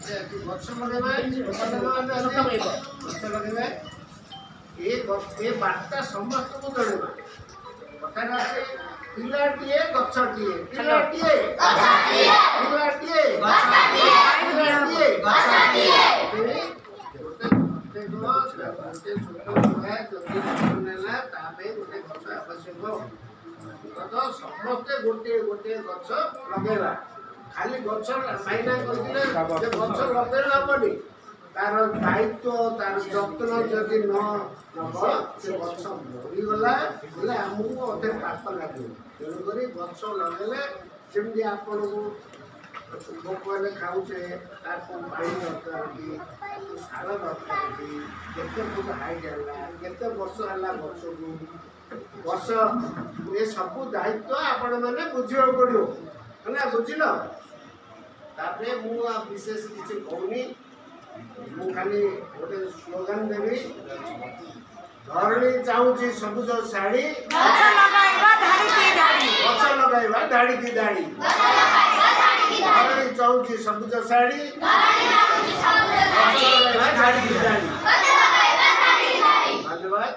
गछ लगे ये बार्ता समस्त को जणवा कथा पिलाटीए गछटीए पिलाटीए पिलाटीए पिलाटीए समस्ते गोटे गोटे गछ लगेगा खाली गछ माइना करथिले गछ लगेला हबनी तार दायित्व तार जत्न जदि न नब से गछ मरी गला बोले आमको अधे पाप लगे तेणुक गछ लगे जमी आपन को भोकले खाऊे तार पानी दरकार कि सार दरकार कि केते फुट हाइट है केते वर्ष है गछ को गछ ये सब दायित्व आपण मैंने बुझा पड़ो है बुझल तापरे मु विशेष किसी कहूनी मु खाली गोटे स्लोगान देवी धरणी चाहूची सबुज शाढ़ी गछ लगाइबा धाड़ी की धाड़ी धरणी चाहूची सबुज शाढ़ी गछ लगाइबा धाड़ी की धाड़ी धन्यवाद।